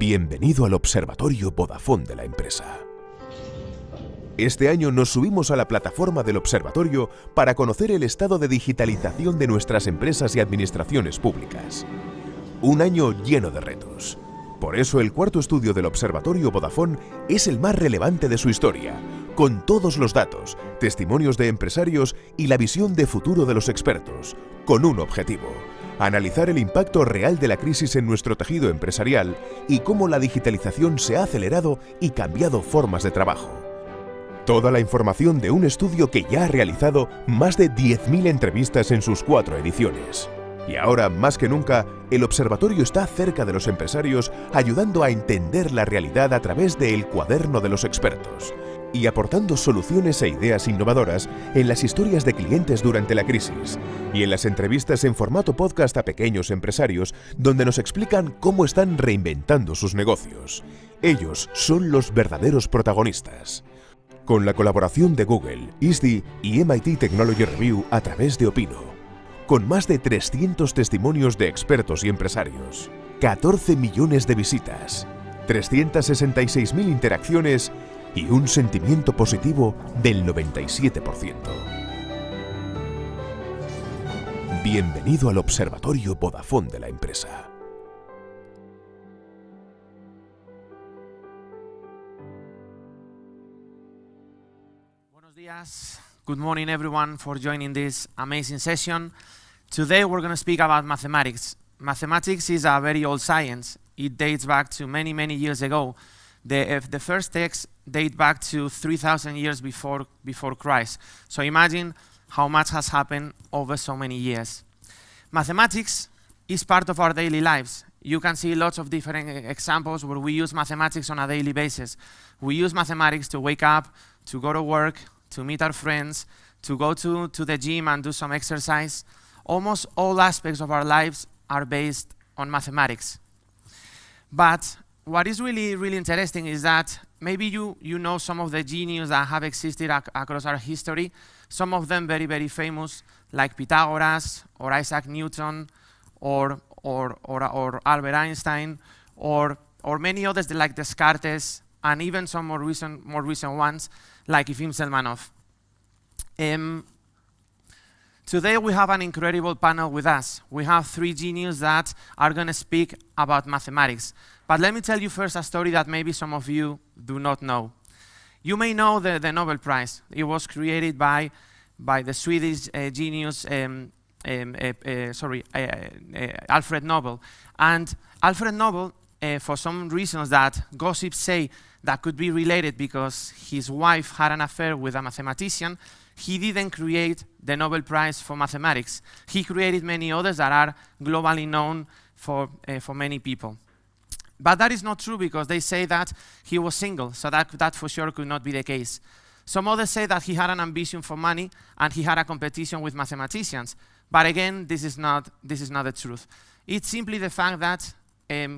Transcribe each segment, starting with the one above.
Bienvenido al Observatorio Vodafone de la Empresa. Este año nos subimos a la plataforma del Observatorio para conocer el estado de digitalización de nuestras empresas y administraciones públicas. Un año lleno de retos. Por eso el cuarto estudio del Observatorio Vodafone es el más relevante de su historia, con todos los datos, testimonios de empresarios y la visión de futuro de los expertos, con un objetivo: analizar el impacto real de la crisis en nuestro tejido empresarial y cómo la digitalización se ha acelerado y cambiado formas de trabajo. Toda la información de un estudio que ya ha realizado más de 10.000 entrevistas en sus 4 ediciones. Y ahora, más que nunca, el observatorio está cerca de los empresarios, ayudando a entender la realidad a través del cuaderno de los expertos y aportando soluciones e ideas innovadoras en las historias de clientes durante la crisis y en las entrevistas en formato podcast a pequeños empresarios, donde nos explican cómo están reinventando sus negocios. Ellos son los verdaderos protagonistas. Con la colaboración de Google, UCSD y MIT Technology Review a través de Opino. Con más de 300 testimonios de expertos y empresarios, 14 millones de visitas, 366.000 interacciones y un sentimiento positivo del 97%. Bienvenido al Observatorio Vodafone de la Empresa. Buenos días. Good morning, everyone, for joining this amazing session. Today we're going to speak about mathematics. Mathematics is a very old science. It dates back to many, many years ago. The first texts date back to 3,000 years before Christ. So imagine how much has happened over so many years. Mathematics is part of our daily lives. You can see lots of different examples where we use mathematics on a daily basis. We use mathematics to wake up, to go to work, to meet our friends, to go to the gym and do some exercise. Almost all aspects of our lives are based on mathematics. But what is really, really interesting is that maybe you know some of the geniuses that have existed across our history, some of them very, very famous, like Pythagoras, or Isaac Newton, or Albert Einstein, or many others like Descartes, and even some more recent ones, like Efim Zelmanov. Today we have an incredible panel with us. We have 3 geniuses that are going to speak about mathematics. But let me tell you first a story that maybe some of you do not know. You may know the Nobel Prize. It was created by the Swedish genius Alfred Nobel. And Alfred Nobel, for some reasons that gossips say that could be related because his wife had an affair with a mathematician, he didn't create the Nobel Prize for mathematics. He created many others that are globally known for many people. But that is not true because they say that he was single, so that for sure could not be the case. Some others say that he had an ambition for money and he had a competition with mathematicians. But again, this is not the truth. It's simply the fact that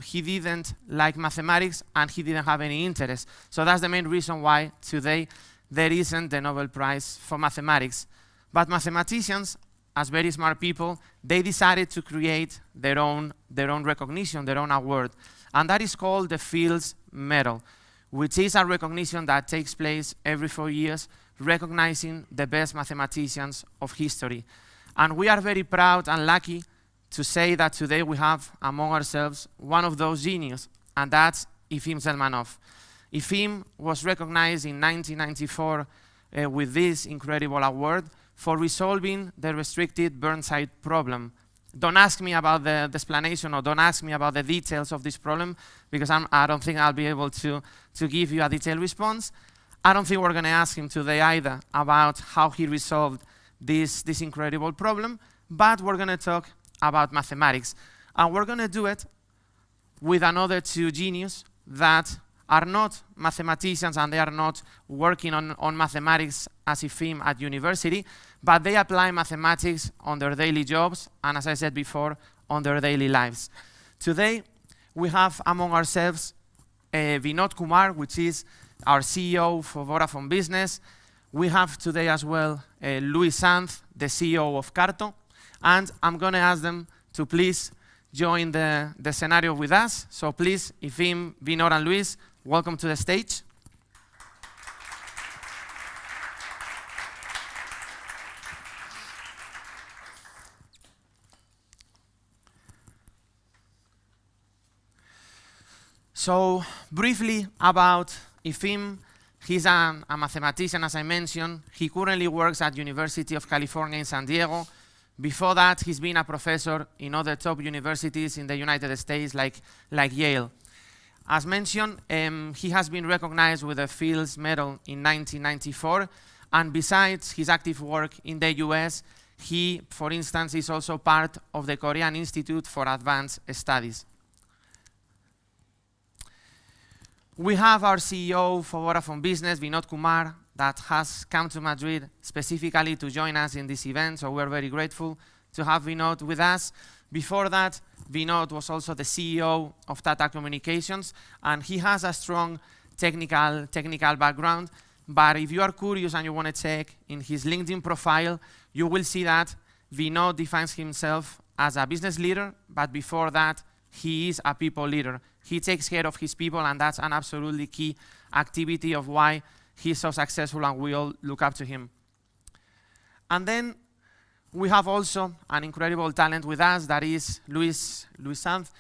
he didn't like mathematics and he didn't have any interest. So that's the main reason why today there isn't the Nobel Prize for mathematics. But mathematicians, as very smart people, they decided to create their own recognition, their own award. And that is called the Fields Medal, which is a recognition that takes place every 4 years, recognizing the best mathematicians of history. And we are very proud and lucky to say that today we have among ourselves one of those geniuses, and that's Efim Zelmanov. Efim was recognized in 1994 with this incredible award for resolving the restricted Burnside problem. Don't ask me about the explanation, or don't ask me about the details of this problem, because I don't think I'll be able to give you a detailed response. I don't think we're going to ask him today either about how he resolved this incredible problem, but we're going to talk about mathematics. And we're going to do it with another 2 geniuses that are not mathematicians and they are not working on mathematics as Efim at university, but they apply mathematics on their daily jobs and, as I said before, on their daily lives. Today, we have among ourselves Vinod Kumar, which is our CEO for Vodafone Business. We have today as well Louis Sanz, the CEO of Carto, and I'm going to ask them to please join the scenario with us. So please, Efim, Vinod, and Luis, welcome to the stage. So briefly about Efim, he's a mathematician, as I mentioned. He currently works at University of California in San Diego. Before that, he's been a professor in other top universities in the United States, like Yale. As mentioned, he has been recognized with the Fields Medal in 1994. And besides his active work in the US, he, for instance, is also part of the Korean Institute for Advanced Studies. We have our CEO for Vodafone Business, Vinod Kumar, that has come to Madrid specifically to join us in this event, so we're very grateful to have Vinod with us. Before that, Vinod was also the CEO of Tata Communications, and he has a strong technical background. But if you are curious and you want to check in his LinkedIn profile, you will see that Vinod defines himself as a business leader, but before that, he is a people leader. He takes care of his people, and that's an absolutely key activity of why he's so successful and we all look up to him. And then we have also an incredible talent with us, that is Luis Sanz.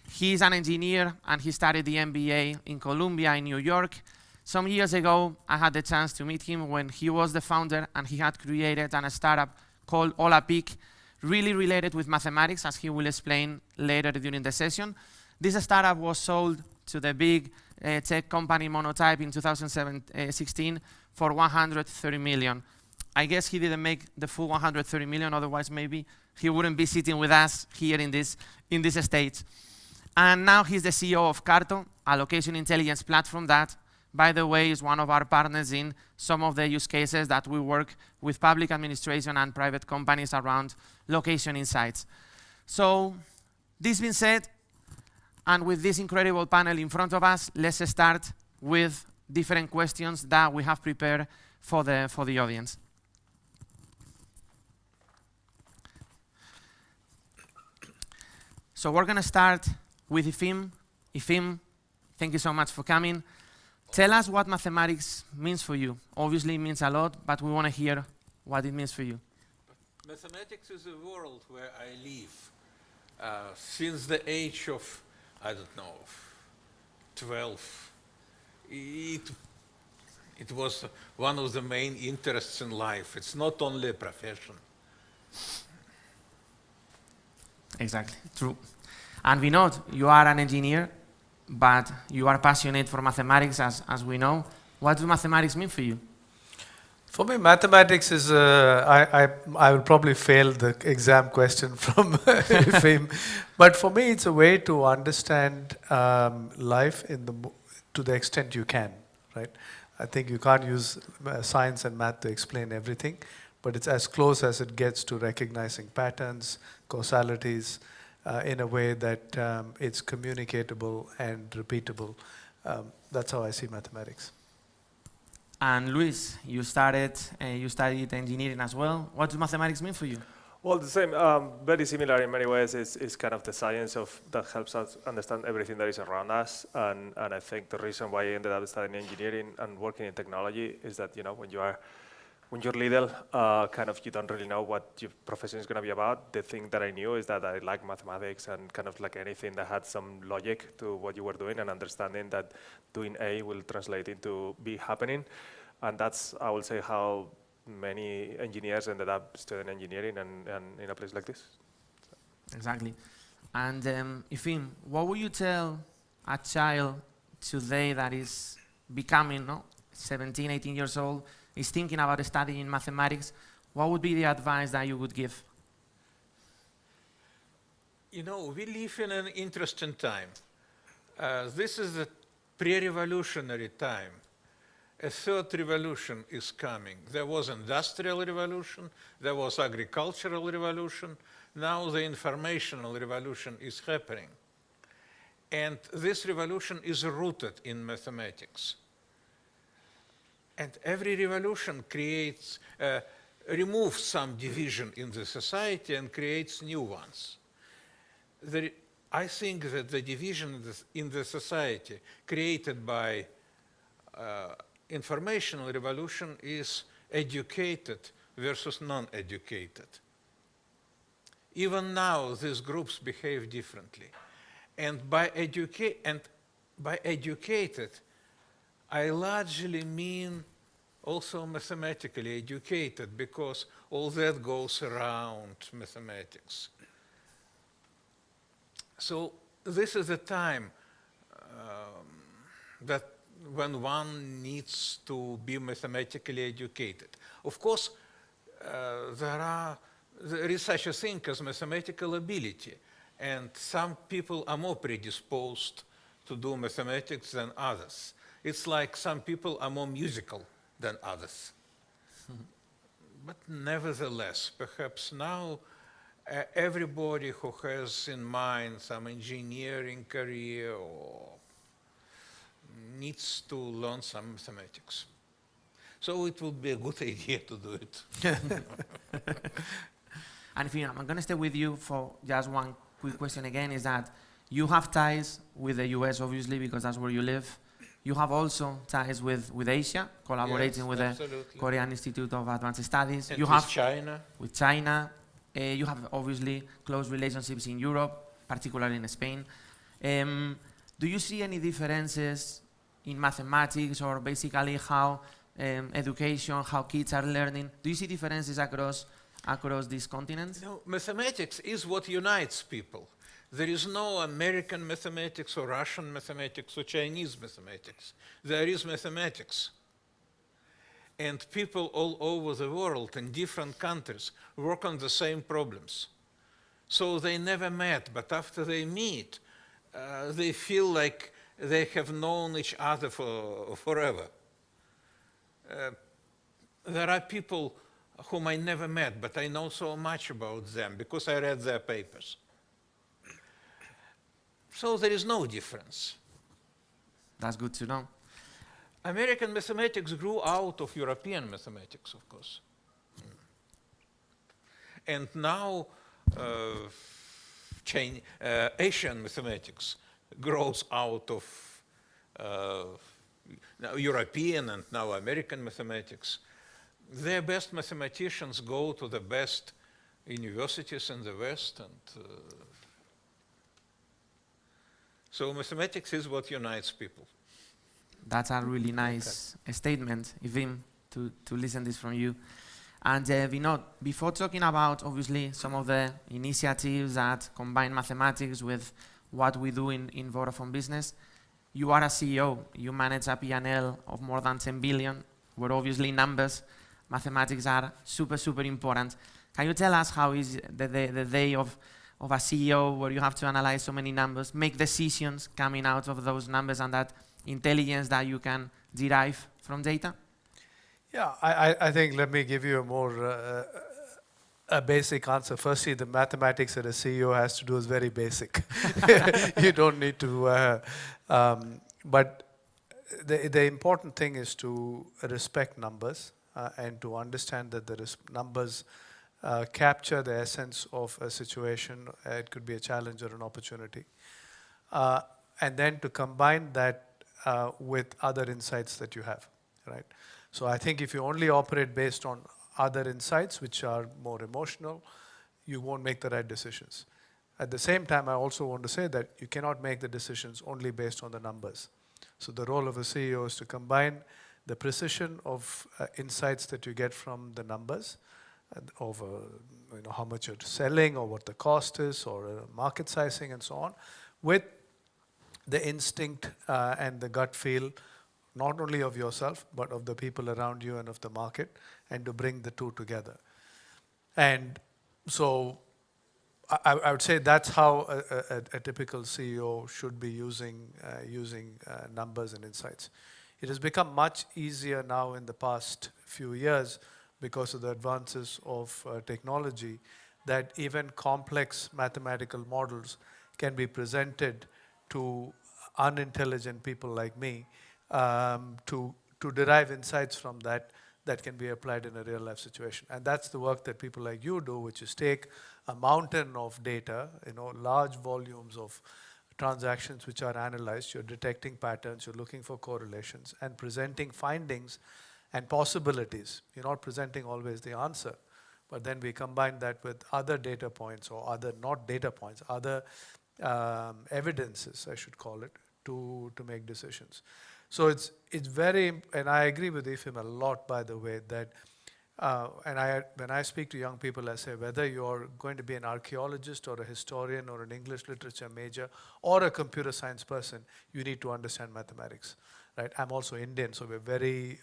He's an engineer and he studied the MBA in Columbia in New York. Some years ago, I had the chance to meet him when he was the founder and he had created a startup called Olapic, really related with mathematics, as he will explain later during the session. This startup was sold to the big tech company Monotype in 2016 for 130 million. I guess he didn't make the full 130 million, otherwise maybe he wouldn't be sitting with us here in this stage. And now he's the CEO of Carto, a location intelligence platform that, by the way, is one of our partners in some of the use cases that we work with public administration and private companies around location insights. So, this being said, and with this incredible panel in front of us, let's start with different questions that we have prepared for the audience. So we're going to start with Efim. Efim, thank you so much for coming. Tell us what mathematics means for you. Obviously, it means a lot, but we want to hear what it means for you. Mathematics is a world where I live. Since the age of, I don't know, 12, it was one of the main interests in life. It's not only a profession. Exactly, true. And Vinod, you are an engineer, but you are passionate for mathematics, as we know. What do mathematics mean for you? For me, mathematics is, I will probably fail the exam question from Efim, but for me it's a way to understand life to the extent you can, right? I think you can't use science and math to explain everything, but it's as close as it gets to recognizing patterns, causalities, in a way that it's communicatable and repeatable. That's how I see mathematics. And Luis, you studied engineering as well. What does mathematics mean for you? Well, the same, very similar in many ways. Is kind of the science that helps us understand everything that is around us. And I think the reason why I ended up studying engineering and working in technology is that, you know, when you're little, kind of you don't really know what your profession is going to be about. The thing that I knew is that I like mathematics and kind of like anything that had some logic to what you were doing and understanding that doing A will translate into B happening. And that's, I would say, how many engineers ended up studying engineering and in a place like this. So. Exactly. And Efim, what would you tell a child today that is becoming 17, 18 years old, is thinking about studying mathematics? What would be the advice that you would give? You know, we live in an interesting time. This is a pre-revolutionary time. A third revolution is coming. There was industrial revolution, there was agricultural revolution, now the informational revolution is happening. And this revolution is rooted in mathematics. And every revolution creates, removes some division in the society and creates new ones. The I think that the division in the society created by informational revolution is educated versus non-educated. Even now, these groups behave differently. And by educated, I largely mean also mathematically educated, because all that goes around mathematics. So this is a time that when one needs to be mathematically educated. Of course, there is such a thing as mathematical ability, and some people are more predisposed to do mathematics than others. It's like some people are more musical than others. But nevertheless, perhaps now everybody who has in mind some engineering career or needs to learn some mathematics. So it would be a good idea to do it. And Efim, I'm going to stay with you for just one quick question again, is that you have ties with the US, obviously, because that's where you live. You have also ties with Asia, collaborating with the Korean Institute of Advanced Studies. And you with have China. With China. You have obviously close relationships in Europe, particularly in Spain. Do you see any differences in mathematics, or basically how education, how kids are learning? Do you see differences across these continents? No, mathematics is what unites people. There is no American mathematics or Russian mathematics or Chinese mathematics. There is mathematics. And people all over the world in different countries work on the same problems. So they never met, but after they meet, they feel like they have known each other forever. There are people whom I never met, but I know so much about them because I read their papers. So there is no difference. That's good to know. American mathematics grew out of European mathematics, of course. And now Asian mathematics grows out of European and now American mathematics. Their best mathematicians go to the best universities in the West, and so mathematics is what unites people. That's a really nice statement, Efim, to listen this from you. And Vinod, before talking about obviously some of the initiatives that combine mathematics with what we do in Vodafone Business, you are a CEO. You manage a P&L of more than 10 billion, where obviously numbers, mathematics are super, super important. Can you tell us how is the day of a CEO where you have to analyze so many numbers, make decisions coming out of those numbers, and that intelligence that you can derive from data? Yeah, I think let me give you a more a basic answer. Firstly, the mathematics that a CEO has to do is very basic. You don't need to, but the important thing is to respect numbers and to understand that the numbers capture the essence of a situation. It could be a challenge or an opportunity. And then to combine that with other insights that you have, right? So I think if you only operate based on other insights, which are more emotional, you won't make the right decisions. At the same time, I also want to say that you cannot make the decisions only based on the numbers. So the role of a CEO is to combine the precision of insights that you get from the numbers, of how much you're selling or what the cost is or market sizing and so on, with the instinct and the gut feel, not only of yourself, but of the people around you and of the market, and to bring the two together. And so I would say that's how a typical CEO should be using numbers and insights. It has become much easier now in the past few years because of the advances of technology, that even complex mathematical models can be presented to unintelligent people like me to derive insights from that that can be applied in a real life situation. And that's the work that people like you do, which is take a mountain of data, large volumes of transactions which are analyzed, you're detecting patterns, you're looking for correlations, and presenting findings and possibilities. You're not presenting always the answer, but then we combine that with other data points or other, not data points, other evidences, I should call it, to make decisions. So it's very, and I agree with Efim a lot, by the way, that when I speak to young people, I say whether you're going to be an archaeologist or a historian or an English literature major or a computer science person, you need to understand mathematics. Right? I'm also Indian, so we're very,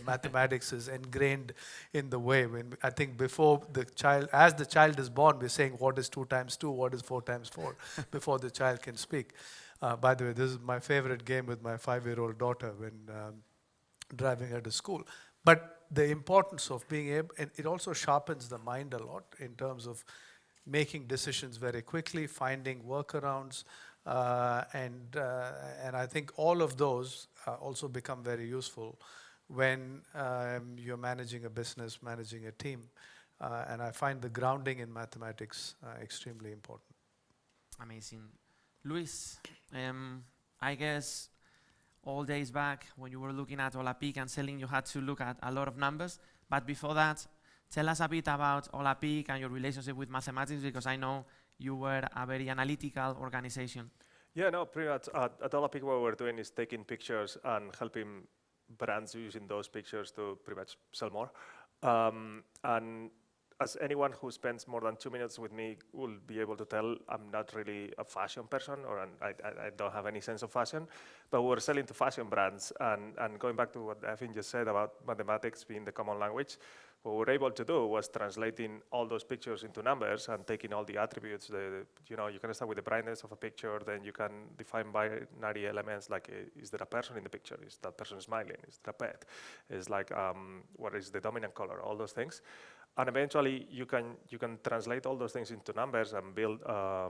mathematics is ingrained in the way. When I think before the child, as the child is born, we're saying what is 2 times 2, what is 4 times 4, before the child can speak. By the way, this is my favorite game with my 5-year-old daughter when driving her to school. But the importance of being able, and it also sharpens the mind a lot in terms of making decisions very quickly, finding workarounds, and I think all of those also become very useful when you're managing a business, managing a team. And I find the grounding in mathematics extremely important. Amazing. Luis, I guess all days back when you were looking at Olapic and selling, you had to look at a lot of numbers. But before that, tell us a bit about Olapic and your relationship with mathematics, because I know you were a very analytical organization. Yeah, no, pretty much at Olapic what we're doing is taking pictures and helping brands using those pictures to pretty much sell more. And as anyone who spends more than 2 minutes with me will be able to tell, I'm not really a fashion person, or I don't have any sense of fashion, but we're selling to fashion brands. And going back to what Efim just said about mathematics being the common language, what we were able to do was translating all those pictures into numbers and taking all the attributes. You can start with the brightness of a picture, then you can define binary elements like, is there a person in the picture? Is that person smiling? Is there a pet? Is like, what is the dominant color? All those things. And eventually, you can translate all those things into numbers and build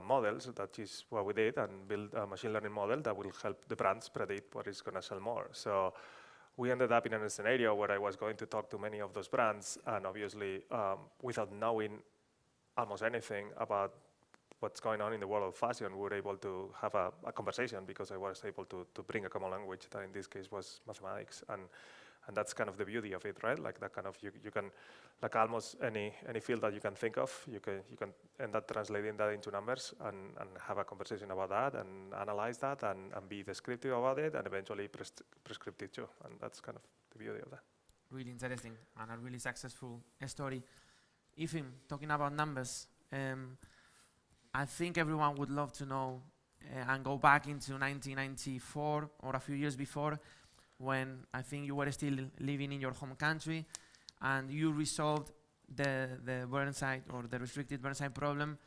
models. That is what we did, and build a machine learning model that will help the brands predict what is going to sell more. So we ended up in a scenario where I was going to talk to many of those brands, and obviously, without knowing almost anything about what's going on in the world of fashion, we were able to have a conversation because I was able to bring a common language that in this case was mathematics. And that's kind of the beauty of it, right? Like that kind of, you can, like almost any field that you can think of, you can end up translating that into numbers and have a conversation about that and analyze that and be descriptive about it and eventually prescriptive too. And that's kind of the beauty of that. Really interesting and a really successful story. Efim, talking about numbers, I think everyone would love to know and go back into 1994 or a few years before, when I think you were still living in your home country and you resolved the Burnside or the restricted Burnside problem.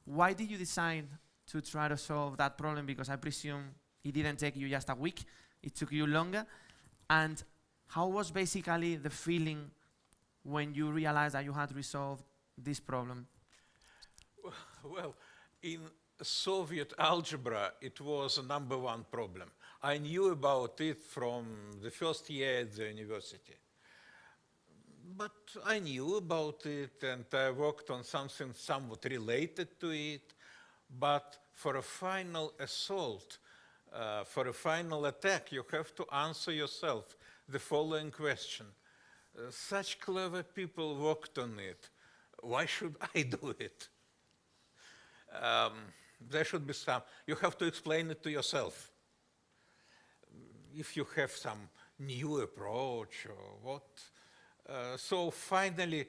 Why did you decide to try to solve that problem? Because I presume it didn't take you just a week, it took you longer. And how was basically the feeling when you realized that you had resolved this problem? Well, in Soviet algebra, it was a #1 problem. I knew about it from the first year at the university. But I knew about it and I worked on something somewhat related to it. But for a final assault, for a final attack, you have to answer yourself the following question. Such clever people worked on it. Why should I do it? There should be some, you have to explain it to yourself. If you have some new approach or what. So finally,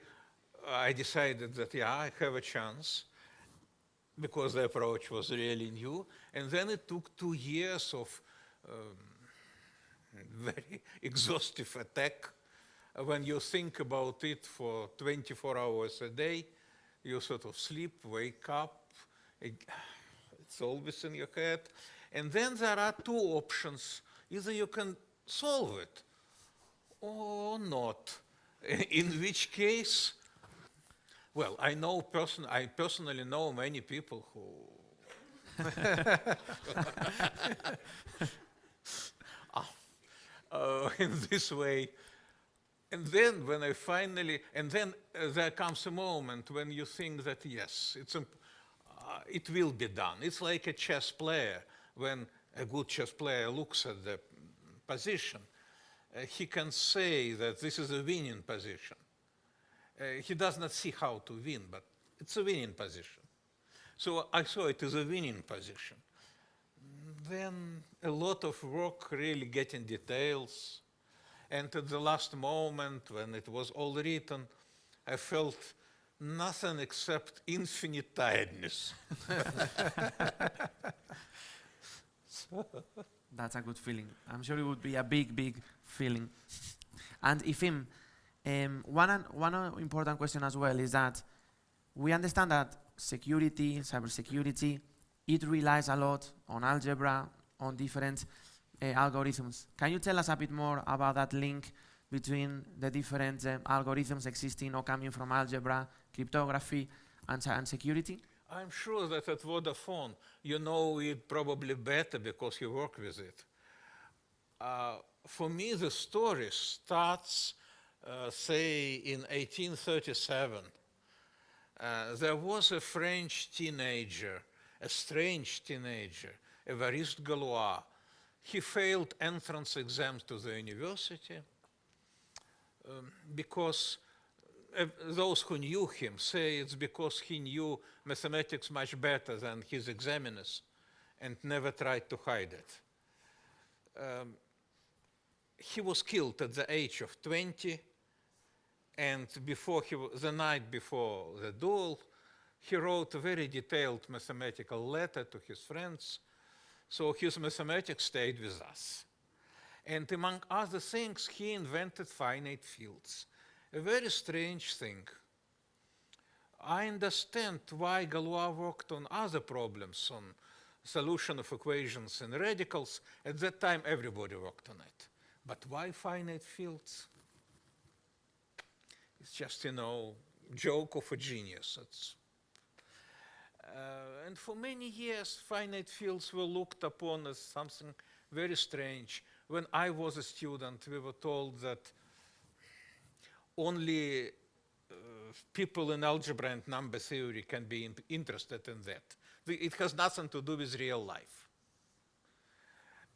I decided that, yeah, I have a chance because the approach was really new. And then it took 2 years of very exhaustive attack. When you think about it for 24 hours a day, you sort of sleep, wake up, it's always in your head. And then there are 2 options. Either you can solve it or not. In which case, well, I personally know many people who in this way And then when I finally, and then there comes a moment when you think that yes, it will be done. It's like a chess player. When a good chess player looks at the position, he can say that this is a winning position. He does not see how to win, but it's a winning position. So I saw it as a winning position. Then a lot of work really getting details. And at the last moment, when it was all written, I felt nothing except infinite tiredness. That's a good feeling. I'm sure it would be a big, big feeling. And Efim, one important question as well is that we understand that security, cybersecurity, it relies a lot on algebra, on different algorithms. Can you tell us a bit more about that link between the different algorithms existing or coming from algebra, cryptography, and security? I'm sure that at Vodafone, you know it probably better because you work with it. For me, the story starts, say, in 1837. There was a French teenager, a strange teenager, Évariste Galois. He failed entrance exams to the university because those who knew him say it's because he knew mathematics much better than his examiners and never tried to hide it. He was killed at the age of 20, and the night before the duel, he wrote a very detailed mathematical letter to his friends, so his mathematics stayed with us. And among other things, he invented finite fields. A very strange thing. I understand why Galois worked on other problems, on solution of equations and radicals. At that time, everybody worked on it. But why finite fields? It's just, joke of a genius. And for many years, finite fields were looked upon as something very strange. When I was a student, we were told that only people in algebra and number theory can be interested in that. It has nothing to do with real life.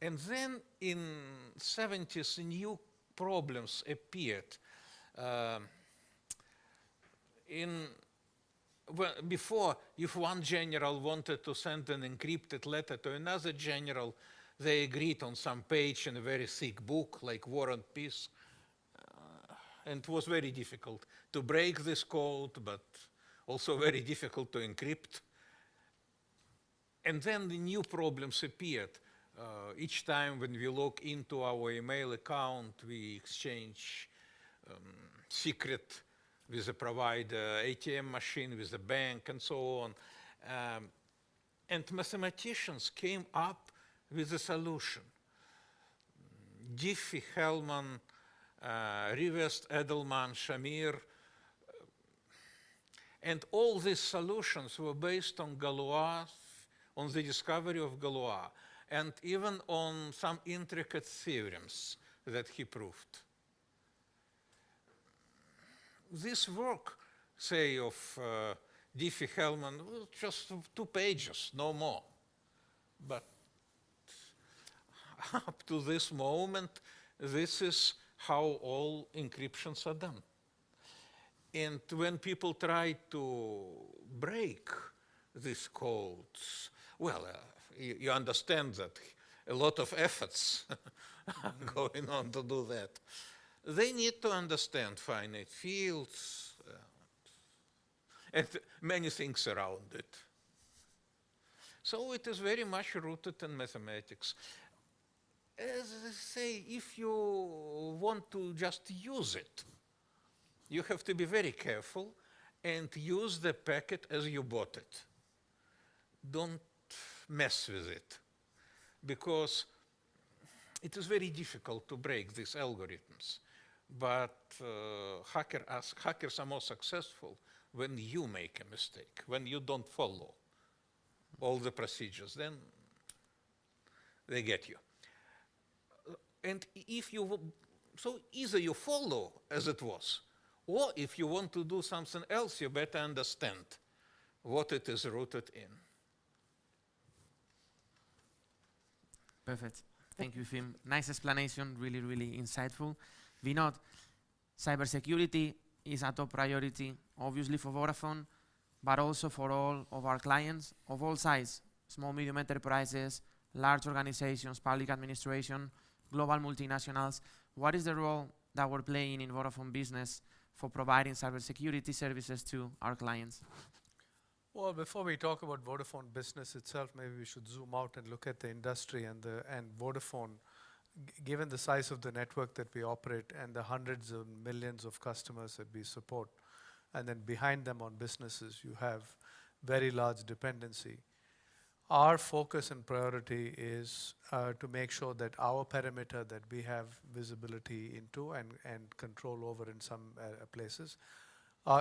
And then in the 70s, new problems appeared. Before, if one general wanted to send an encrypted letter to another general, they agreed on some page in a very thick book, like War and Peace. And it was very difficult to break this code, but also very difficult to encrypt. And then the new problems appeared. Each time when we log into our email account, we exchange secret with the provider, ATM machine with the bank, and so on. And mathematicians came up with a solution. Diffie, Hellman, Rivest, Edelman, Shamir, and all these solutions were based on Galois, on the discovery of Galois, and even on some intricate theorems that he proved. This work, say, of Diffie, Hellman, was just 2 pages, no more. But up to this moment, this is how all encryptions are done. And when people try to break these codes, well, you understand that a lot of efforts are going on to do that. They need to understand finite fields and many things around it. So it is very much rooted in mathematics. As I say, if you want to just use it, you have to be very careful and use the packet as you bought it. Don't mess with it, because it is very difficult to break these algorithms. But hackers are more successful when you make a mistake, when you don't follow all the procedures, then they get you. And if you so either you follow as it was, or if you want to do something else, you better understand what it is rooted in. Perfect. Thank you, Efim. Nice explanation, really, really insightful. Vinod, cybersecurity is a top priority, obviously for Vodafone, but also for all of our clients of all sizes, small, medium enterprises, large organizations, public administration, global multinationals. What is the role that we're playing in Vodafone Business for providing cybersecurity services to our clients? Well, before we talk about Vodafone Business itself, maybe we should zoom out and look at the industry and Vodafone. Given the size of the network that we operate and the hundreds of millions of customers that we support, and then behind them on businesses, you have very large dependency. Our focus and priority is to make sure that our perimeter that we have visibility into and control over in some places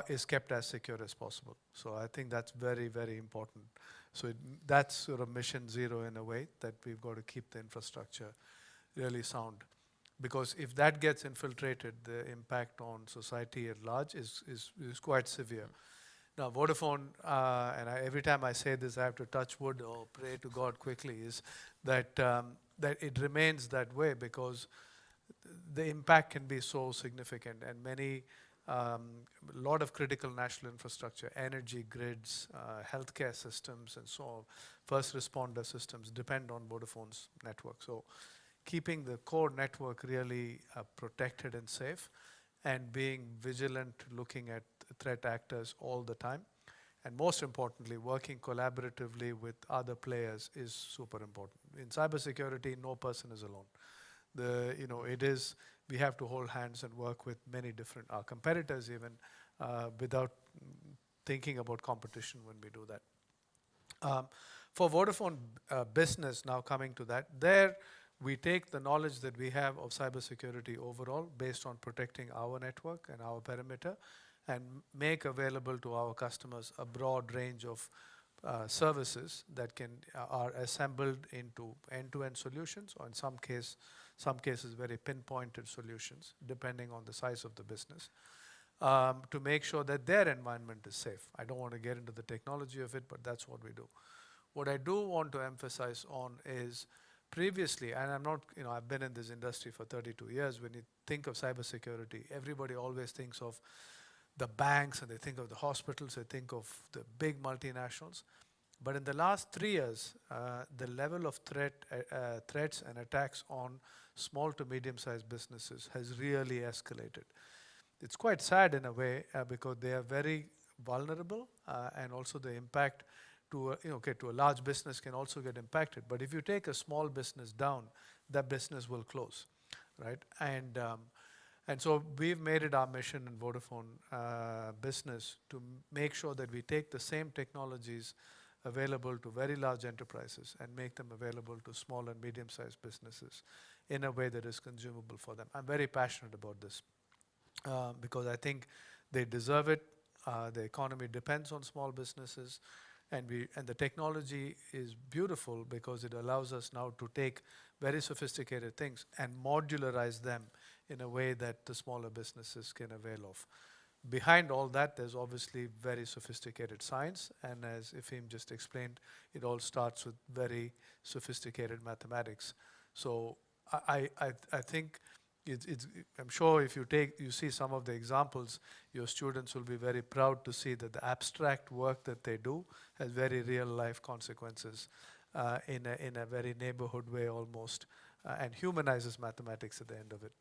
is kept as secure as possible. So I think that's very, very important. So that's sort of mission zero in a way, that we've got to keep the infrastructure really sound. Because if that gets infiltrated, the impact on society at large is quite severe. Now, Vodafone, every time I say this, I have to touch wood or pray to God quickly, is that it remains that way, because the impact can be so significant, and a lot of critical national infrastructure, energy grids, healthcare systems, and so on, first responder systems depend on Vodafone's network. So keeping the core network really protected and safe, and being vigilant, looking at threat actors all the time, and most importantly, working collaboratively with other players is super important. In cybersecurity, no person is alone. We have to hold hands and work with many different competitors, even without thinking about competition when we do that. For Vodafone Business, now coming to that, there we take the knowledge that we have of cybersecurity overall, based on protecting our network and our perimeter, and make available to our customers a broad range of services that are assembled into end-to-end solutions, or in some cases very pinpointed solutions, depending on the size of the business, to make sure that their environment is safe. I don't want to get into the technology of it, but that's what we do. What I do want to emphasize on is, previously, and I've been in this industry for 32 years, when you think of cybersecurity, everybody always thinks of the banks, and they think of the hospitals, they think of the big multinationals. But in the last 3 years, the level of threats and attacks on small to medium-sized businesses has really escalated. It's quite sad in a way, because they are very vulnerable, and also the impact to a large business can also get impacted. But if you take a small business down, that business will close, right? And so we've made it our mission in Vodafone Business to make sure that we take the same technologies available to very large enterprises and make them available to small and medium-sized businesses in a way that is consumable for them. I'm very passionate about this, because I think they deserve it. The economy depends on small businesses. And the technology is beautiful, because it allows us now to take very sophisticated things and modularize them in a way that the smaller businesses can avail of. Behind all that, there's obviously very sophisticated science, and as Efim just explained, it all starts with very sophisticated mathematics. So I think I'm sure if you see some of the examples, your students will be very proud to see that the abstract work that they do has very real life consequences in a very neighborhood way almost, and humanizes mathematics at the end of it.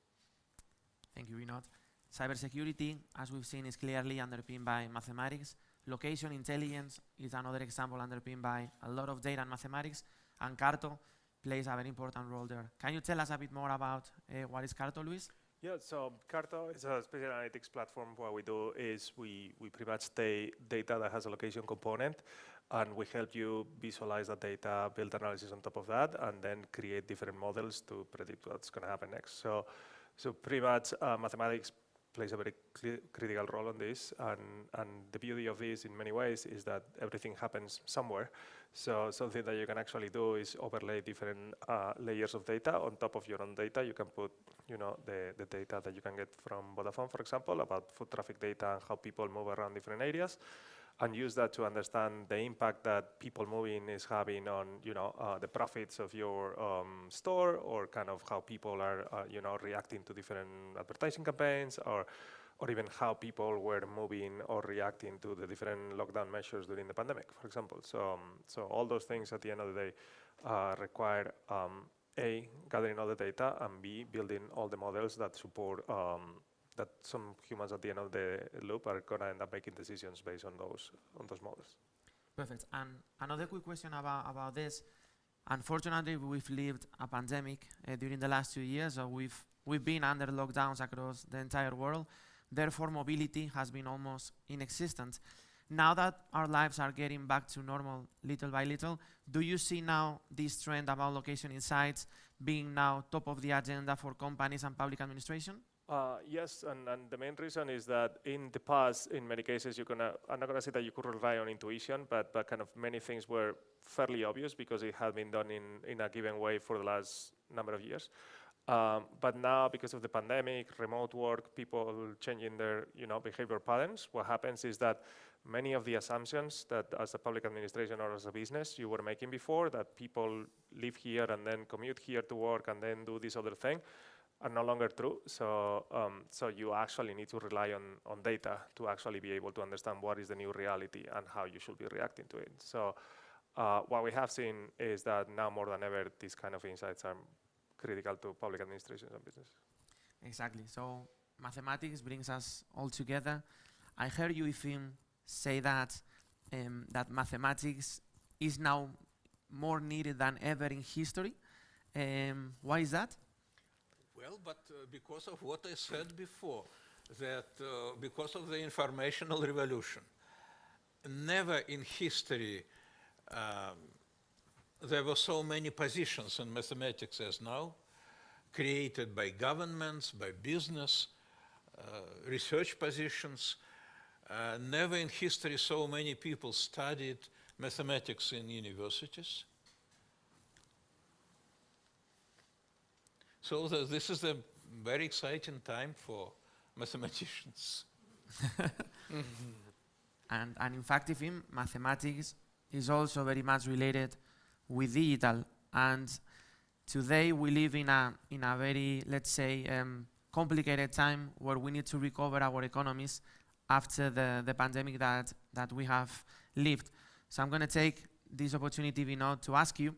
Thank you, Vinod. Cybersecurity, as we've seen, is clearly underpinned by mathematics. Location intelligence is another example underpinned by a lot of data and mathematics, and Carto plays a very important role there. Can you tell us a bit more about what is Carto, Luis? Yeah, so Carto is a special analytics platform. What we do is we pretty much take data that has a location component, and we help you visualize that data, build analysis on top of that, and then create different models to predict what's going to happen next. So pretty much mathematics plays a very critical role on this, and the beauty of this in many ways is that everything happens somewhere. So something that you can actually do is overlay different layers of data on top of your own data. You can put, the data that you can get from Vodafone, for example, about foot traffic data and how people move around different areas, and use that to understand the impact that people moving is having on, the profits of your store, or kind of how people are, reacting to different advertising campaigns, or even how people were moving or reacting to the different lockdown measures during the pandemic, for example. So all those things at the end of the day require A, gathering all the data, and B, building all the models that support that some humans at the end of the loop are going to end up making decisions based on those models. Perfect. And another quick question about this. Unfortunately, we've lived a pandemic during the last 2 years. So we've been under lockdowns across the entire world. Therefore, mobility has been almost inexistent. Now that our lives are getting back to normal little by little, do you see now this trend about location insights being now top of the agenda for companies and public administration? Yes, and the main reason is that in the past, in many cases, I'm not gonna say that you could rely on intuition, but kind of many things were fairly obvious because it had been done in a given way for the last number of years. But now, because of the pandemic, remote work, people changing their behavior patterns, what happens is that many of the assumptions that as a public administration or as a business you were making before, that people live here and then commute here to work and then do this other thing, are no longer true. So you actually need to rely on data to actually be able to understand what is the new reality and how you should be reacting to it. So what we have seen is that now more than ever, these kind of insights are critical to public administrations and business. Exactly. So mathematics brings us all together. I heard you, Efim, say that that mathematics is now more needed than ever in history. Why is that? Well, but because of what I said before, that because of the informational revolution, never in history there were so many positions in mathematics as now, created by governments, by business, research positions. Never in history so many people studied mathematics in universities. So this is a very exciting time for mathematicians. And in fact, Efim, mathematics is also very much related with digital. And today we live in a very, let's say, complicated time where we need to recover our economies after the pandemic that we have lived. So I'm going to take this opportunity, Vinod, to ask you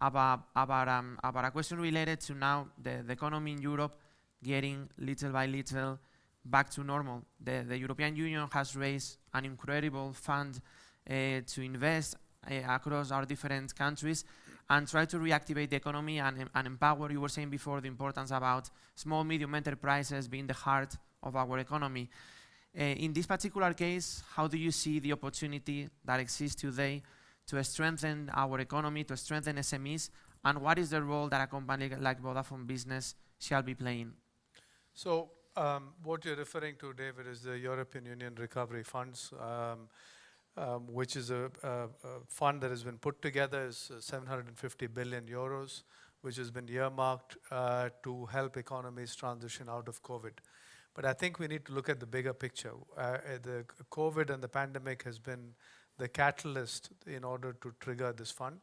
about a question related to now the economy in Europe getting little by little back to normal. The European Union has raised an incredible fund to invest across our different countries and try to reactivate the economy and empower. You were saying before the importance about small, medium enterprises being the heart of our economy. In this particular case, how do you see the opportunity that exists today to strengthen our economy, to strengthen SMEs, and what is the role that a company like Vodafone Business shall be playing? So what you're referring to, David, is the European Union Recovery Funds, which is a fund that has been put together, is 750 billion euros, which has been earmarked to help economies transition out of COVID. But I think we need to look at the bigger picture. The COVID and the pandemic has been the catalyst in order to trigger this fund,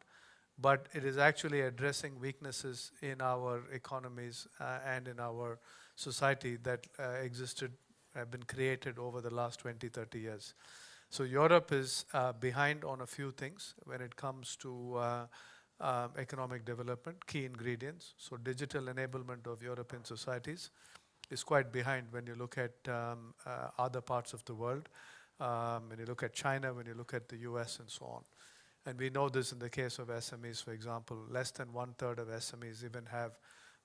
but it is actually addressing weaknesses in our economies and in our society that have been created over the last 20, 30 years. So Europe is behind on a few things when it comes to economic development, key ingredients. So digital enablement of European societies is quite behind when you look at other parts of the world. When you look at China, when you look at the US and so on. And we know this in the case of SMEs, for example, less than 1/3 of SMEs even have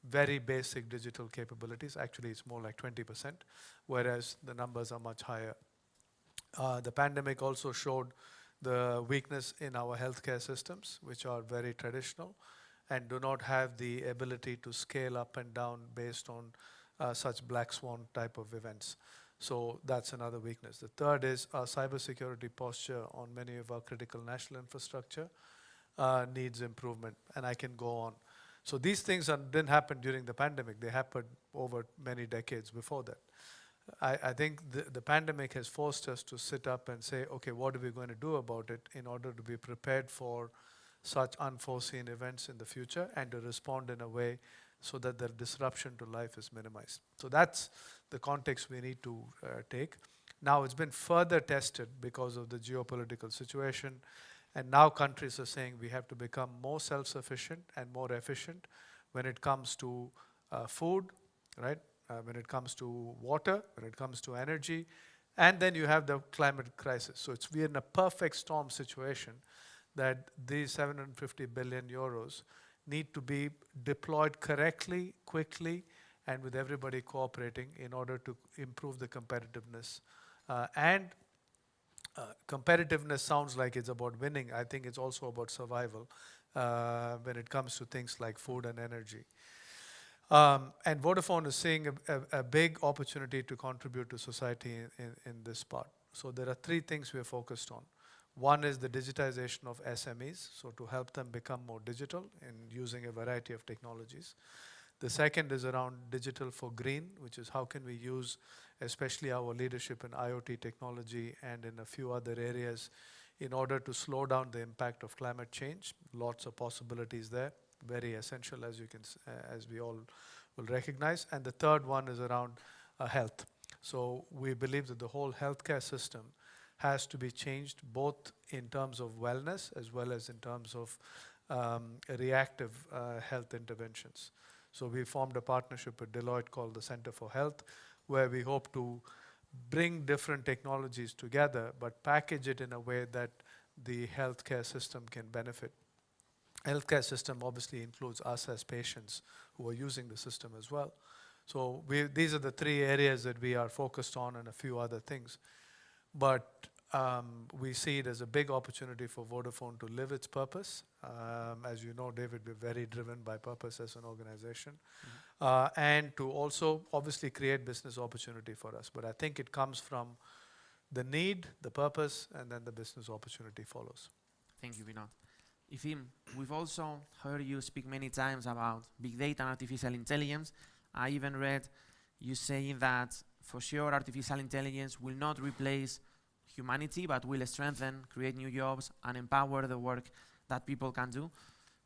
very basic digital capabilities. Actually, it's more like 20%, whereas the numbers are much higher. The pandemic also showed the weakness in our healthcare systems, which are very traditional and do not have the ability to scale up and down based on such black swan type of events. So that's another weakness. The third is our cybersecurity posture on many of our critical national infrastructure needs improvement, and I can go on. So these things didn't happen during the pandemic. They happened over many decades before that. I think the pandemic has forced us to sit up and say, okay, what are we going to do about it in order to be prepared for such unforeseen events in the future and to respond in a way so that the disruption to life is minimized. So that's the context we need to take. Now it's been further tested because of the geopolitical situation, and now countries are saying we have to become more self-sufficient and more efficient when it comes to food, right? When it comes to water, when it comes to energy, and then you have the climate crisis. So we're in a perfect storm situation that these 750 billion euros need to be deployed correctly, quickly, and with everybody cooperating in order to improve the competitiveness. Competitiveness sounds like it's about winning. I think it's also about survival when it comes to things like food and energy. And Vodafone is seeing a big opportunity to contribute to society in this part. So there are three things we are focused on. One is the digitization of SMEs, so to help them become more digital and using a variety of technologies. The second is around digital for green, which is how can we use especially our leadership in IoT technology and in a few other areas in order to slow down the impact of climate change. Lots of possibilities there, very essential as we all will recognize. And the third one is around health. So we believe that the whole healthcare system has to be changed both in terms of wellness as well as in terms of reactive health interventions. So we formed a partnership with Deloitte called the Center for Health, where we hope to bring different technologies together but package it in a way that the healthcare system can benefit. Healthcare system obviously includes us as patients who are using the system as well. So these are the three areas that we are focused on and a few other things. But we see it as a big opportunity for Vodafone to live its purpose. As you know, David, we're very driven by purpose as an organization. And to also obviously create business opportunity for us. But I think it comes from the need, the purpose, and then the business opportunity follows. Thank you, Vinod. Efim, we've also heard you speak many times about big data and artificial intelligence. I even read you saying that for sure artificial intelligence will not replace humanity, but will strengthen, create new jobs, and empower the work that people can do.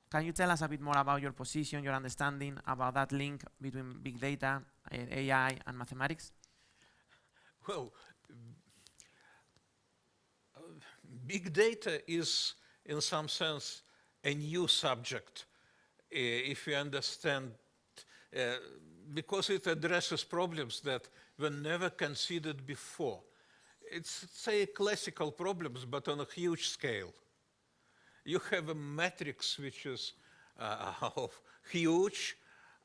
Can you tell us a bit more about your position, your understanding about that link between big data, AI, and mathematics? Well, big data is, in some sense, a new subject, if you understand, because it addresses problems that were never considered before. It's, say, classical problems, but on a huge scale. You have a matrix which is huge.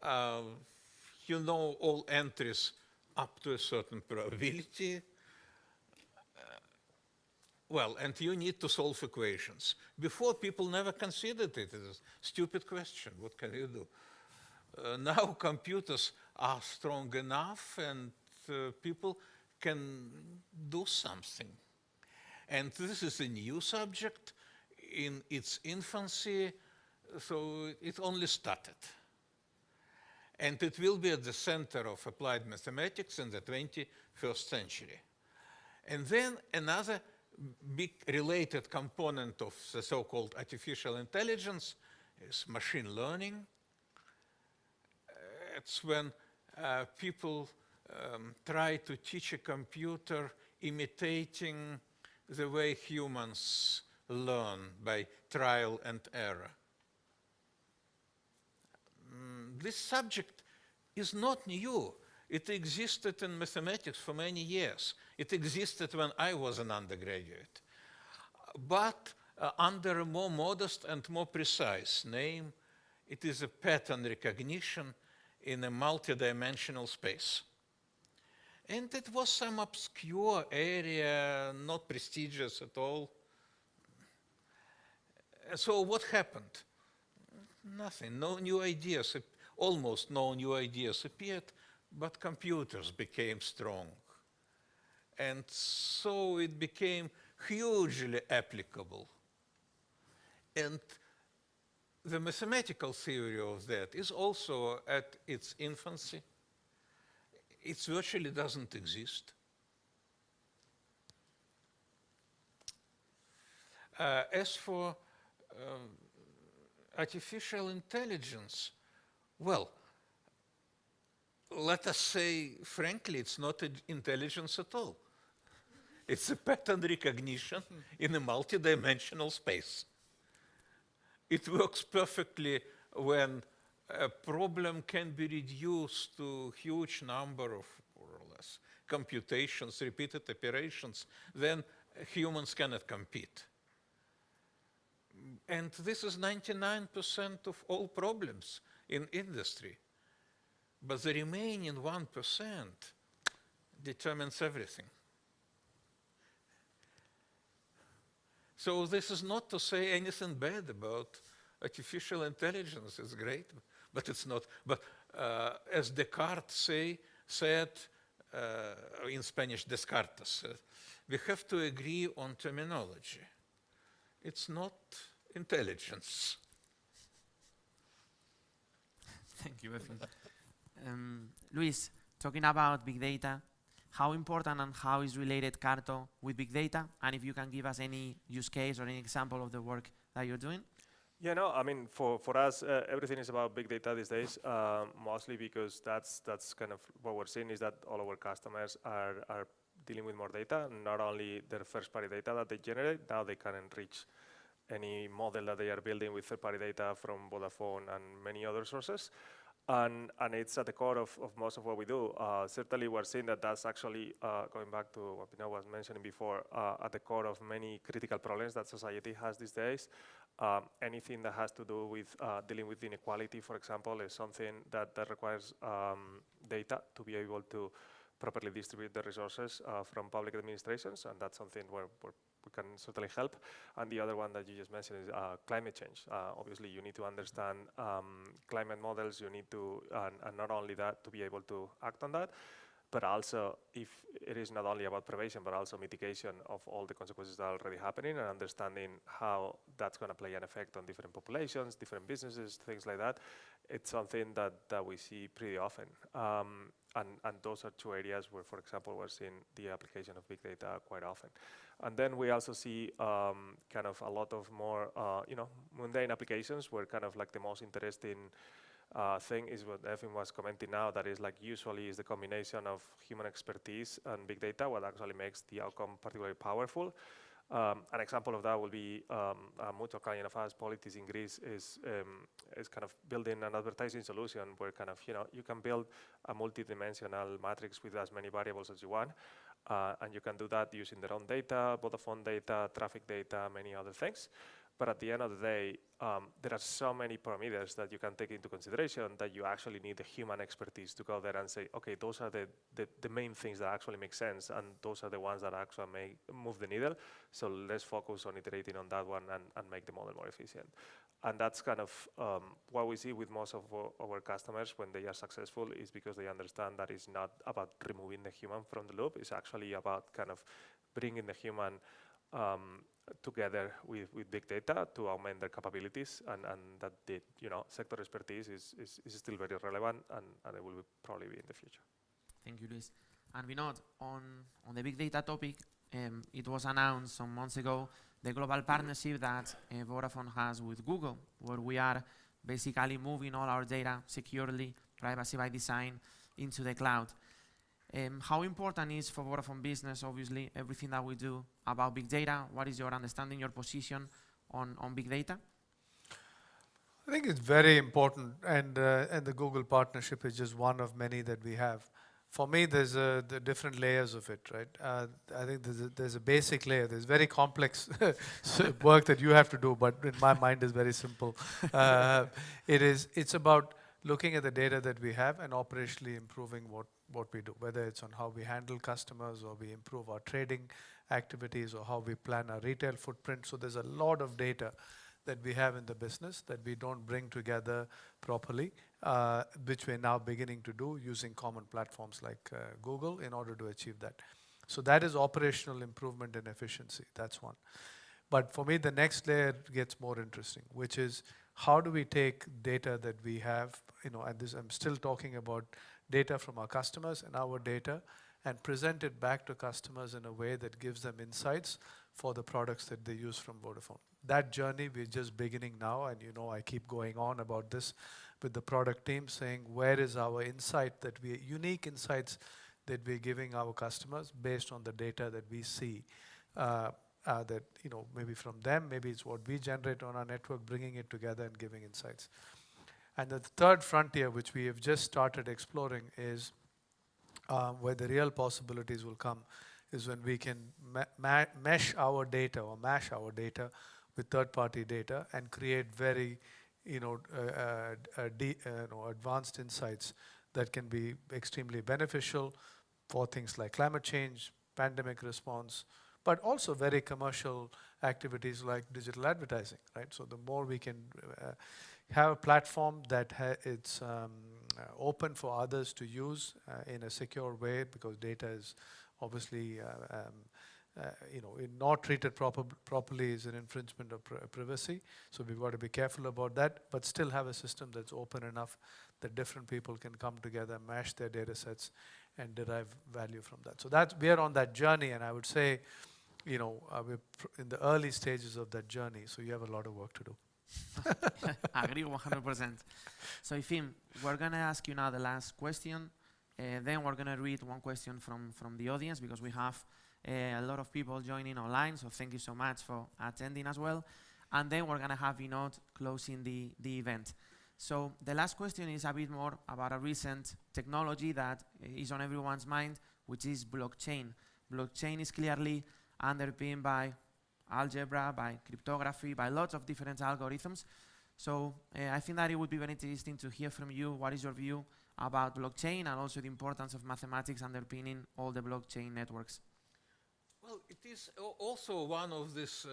You know all entries up to a certain probability. Well, and you need to solve equations. Before, people never considered it as a stupid question. What can you do? Now computers are strong enough, and people can do something. And this is a new subject in its infancy, so it only started. And it will be at the center of applied mathematics in the 21st century. And then another big related component of the so-called artificial intelligence is machine learning. It's when people try to teach a computer imitating the way humans learn by trial and error. This subject is not new. It existed in mathematics for many years. It existed when I was an undergraduate, but under a more modest and more precise name. It is a pattern recognition in a multidimensional space. And it was some obscure area, not prestigious at all. So what happened? Nothing, no new ideas, almost no new ideas appeared. but computers became strong. And so it became hugely applicable. And the mathematical theory of that is also at its infancy. It virtually doesn't exist. As for artificial intelligence, well, let us say, frankly, it's not intelligence at all. It's a pattern recognition in a multidimensional space. It works perfectly when a problem can be reduced to a huge number of, more or less, computations, repeated operations, then humans cannot compete. And this is 99% of all problems in industry. But the remaining 1% determines everything. So this is not to say anything bad about artificial intelligence. It's great, but it's not. But as Descartes said, in Spanish, Descartes, we have to agree on terminology. It's not intelligence. Thank you, Efim. Luis, talking about big data, how important and how is related Carto with big data? And if you can give us any use case or any example of the work that you're doing? Yeah, no, I mean, for us, everything is about big data these days, mostly because that's kind of what we're seeing is that all our customers are dealing with more data, not only their first-party data that they generate, now they can enrich any model that they are building with third-party data from Vodafone and many other sources. And it's at the core of most of what we do. Certainly we're seeing that that's actually, going back to what Vinod was mentioning before, at the core of many critical problems that society has these days. Anything that has to do with dealing with inequality, for example, is something that requires data to be able to properly distribute the resources from public administrations, and that's something where we can certainly help. And the other one that you just mentioned is climate change. Obviously, you need to understand climate models. You need to, and not only that, to be able to act on that, but also if it is not only about prevention, but also mitigation of all the consequences that are already happening and understanding how that's going to play an effect on different populations, different businesses, things like that. It's something that we see pretty often. And those are two areas where, for example, we're seeing the application of big data quite often. And then we also see kind of a lot of more, mundane applications where kind of like the most interesting thing is what Efim was commenting now, that is like usually is the combination of human expertise and big data what actually makes the outcome particularly powerful. An example of that will be a mutual client of ours, Politis in Greece, is kind of building an advertising solution where kind of, you can build a multi-dimensional matrix with as many variables as you want. And you can do that using their own data, Vodafone data, traffic data, many other things. But at the end of the day, there are so many parameters that you can take into consideration that you actually need the human expertise to go there and say, okay, those are the main things that actually make sense, and those are the ones that actually move the needle. So let's focus on iterating on that one and make the model more efficient. And that's kind of what we see with most of our customers when they are successful, is because they understand that it's not about removing the human from the loop. It's actually about kind of bringing the human together with big data to augment their capabilities, and that the sector expertise is still very relevant, and it will probably be in the future. Thank you, Luis. And Vinod, on the big data topic, it was announced some months ago the global partnership that Vodafone has with Google, where we are basically moving all our data securely, privacy by design, into the cloud. How important is for Vodafone Business, obviously, everything that we do about big data? What is your understanding, your position on big data? I think it's very important, and the Google partnership is just one of many that we have. For me, there's the different layers of it, right? I think there's a basic layer. There's very complex work that you have to do, but in my mind is very simple. It's about looking at the data that we have and operationally improving what we do, whether it's on how we handle customers, or we improve our trading activities, or how we plan our retail footprint. So there's a lot of data that we have in the business that we don't bring together properly, which we're now beginning to do using common platforms like Google in order to achieve that. So that is operational improvement and efficiency. That's one. But for me, the next layer gets more interesting, which is how do we take data that we have, and this I'm still talking about data from our customers and our data, and present it back to customers in a way that gives them insights for the products that they use from Vodafone. That journey, we're just beginning now, and I keep going on about this with the product team, saying where is our insight unique insights that we're giving our customers based on the data that we see, that maybe from them, maybe it's what we generate on our network, bringing it together and giving insights. And the third frontier, which we have just started exploring, is where the real possibilities will come, is when we can mesh our data or mash our data with third-party data and create very advanced insights that can be extremely beneficial for things like climate change, pandemic response, but also very commercial activities like digital advertising, right? So the more we can have a platform that it's open for others to use in a secure way, because data is obviously not treated properly is an infringement of privacy. So we've got to be careful about that, but still have a system that's open enough that different people can come together, mash their data sets, and derive value from that. So we are on that journey, and I would say, we're in the early stages of that journey, so you have a lot of work to do. I agree 100%. So Efim, we're going to ask you now the last question. Then we're going to read one question from the audience, because we have a lot of people joining online, so thank you so much for attending as well. And then we're going to have Vinod closing the event. So the last question is a bit more about a recent technology that is on everyone's mind, which is blockchain. Blockchain is clearly underpinned by algebra, by cryptography, by lots of different algorithms. So I think that it would be very interesting to hear from you. What is your view about blockchain, and also the importance of mathematics underpinning all the blockchain networks? Well, it is also one of these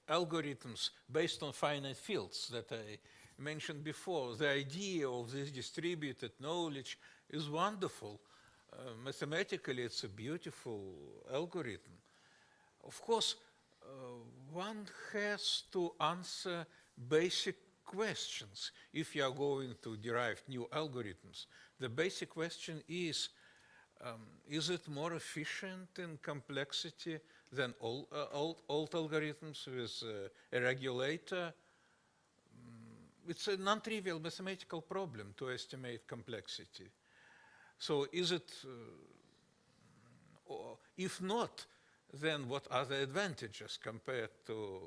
algorithms based on finite fields that I mentioned before. The idea of this distributed knowledge is wonderful. Mathematically, it's a beautiful algorithm. Of course, one has to answer basic questions if you are going to derive new algorithms. The basic question is it more efficient in complexity than old algorithms with a regulator? It's a non-trivial mathematical problem to estimate complexity. So is it, if not, then what are the advantages compared to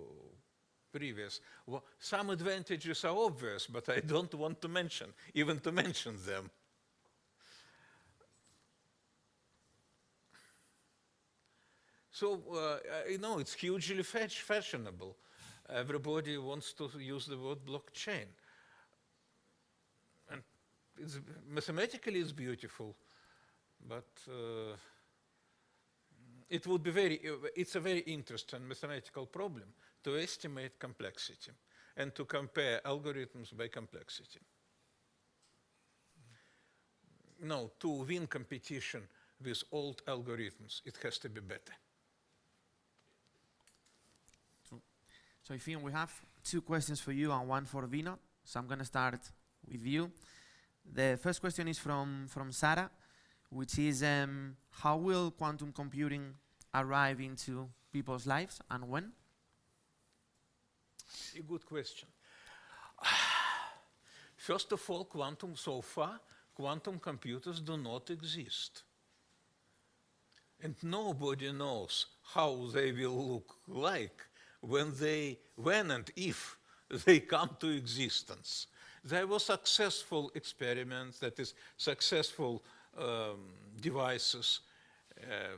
previous? Well, some advantages are obvious, but I don't want to mention them. So, it's hugely fashionable. Everybody wants to use the word blockchain. And mathematically it's beautiful, but it's a very interesting mathematical problem to estimate complexity and to compare algorithms by complexity. No, to win competition with old algorithms, it has to be better. So Efim, we have two questions for you and one for Vinod. So I'm going to start with you. The first question is from Sarah, which is how will quantum computing arrive into people's lives and when? A good question. First of all, so far, quantum computers do not exist. And nobody knows how they will look like when and if they come to existence. There were successful experiments, that is, successful devices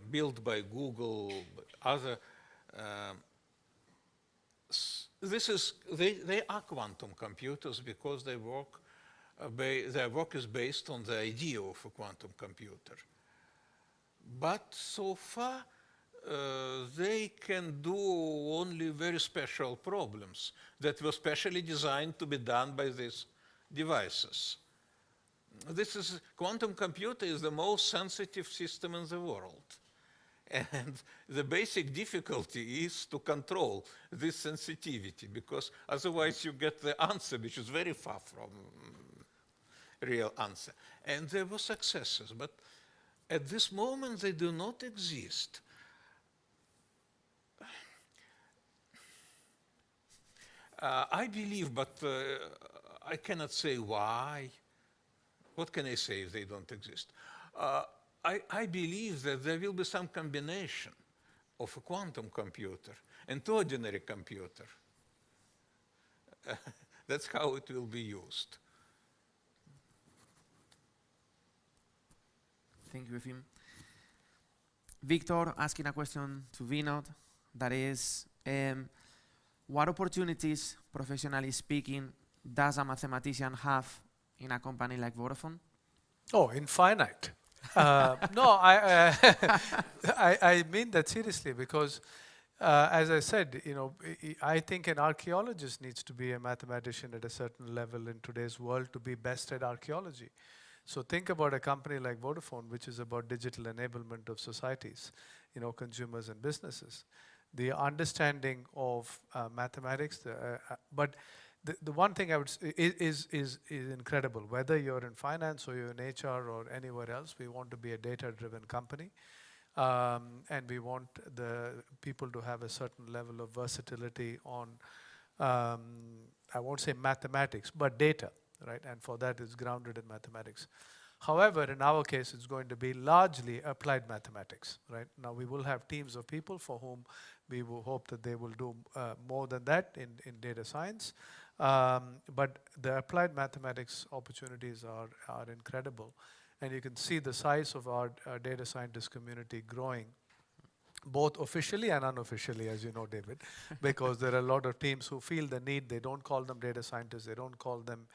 built by Google, other. They are quantum computers because their work is based on the idea of a quantum computer. But so far, they can do only very special problems that were specially designed to be done by these devices. Quantum computer is the most sensitive system in the world. And the basic difficulty is to control this sensitivity, because otherwise you get the answer which is very far from real answer. And there were successes, but at this moment they do not exist. I believe, but I cannot say why. What can I say if they don't exist? I believe that there will be some combination of a quantum computer and ordinary computer. That's how it will be used. Thank you, Efim. Victor asking a question to Vinod, that is, what opportunities, professionally speaking, does a mathematician have in a company like Vodafone? Oh, infinite. No, I mean that seriously, because as I said, I think an archaeologist needs to be a mathematician at a certain level in today's world to be best at archaeology. So think about a company like Vodafone, which is about digital enablement of societies, consumers and businesses. The understanding of mathematics, but the one thing I would say is incredible. Whether you're in finance or you're in HR or anywhere else, we want to be a data-driven company. And we want the people to have a certain level of versatility on, I won't say mathematics, but data, right? And for that, it's grounded in mathematics. However, in our case, it's going to be largely applied mathematics, right? Now, we will have teams of people for whom we will hope that they will do more than that in data science. But the applied mathematics opportunities are incredible. And you can see the size of our data scientist community growing, both officially and unofficially, as you know, David, because there are a lot of teams who feel the need. They don't call them data scientists. They don't call them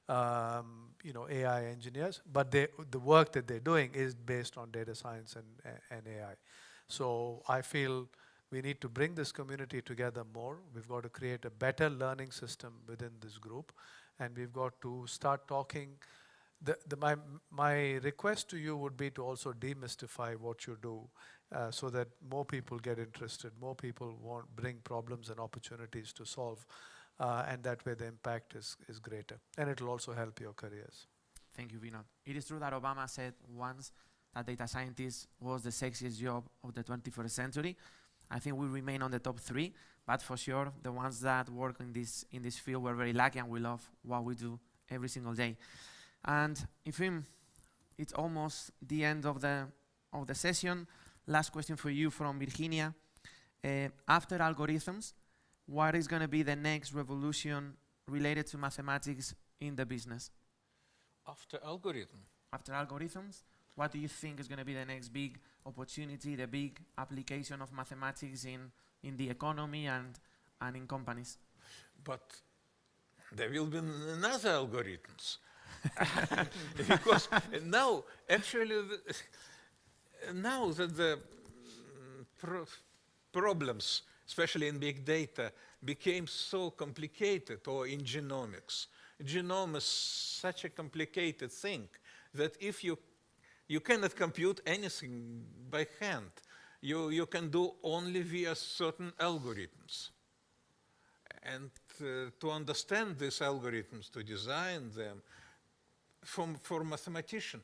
AI engineers. But the work that they're doing is based on data science and AI. So I feel we need to bring this community together more. We've got to create a better learning system within this group. And we've got to start talking. My request to you would be to also demystify what you do so that more people get interested, more people bring problems and opportunities to solve. And that way the impact is greater. And it will also help your careers. Thank you, Vinod. It is true that Obama said once that data scientist was the sexiest job of the 21st century. I think we remain on the top 3, but for sure, the ones that work in this field were very lucky, and we love what we do every single day. And Efim, it's almost the end of the session. Last question for you from Virginia. After algorithms, what is going to be the next revolution related to mathematics in the business? After algorithm? After algorithms, what do you think is going to be the next big opportunity, the big application of mathematics in the economy and in companies? But there will be another algorithms. Because now, actually, now that the problems, especially in big data, became so complicated, or in genomics. Genome is such a complicated thing that if you cannot compute anything by hand. You can do only via certain algorithms. And to understand these algorithms, to design them, for a mathematician,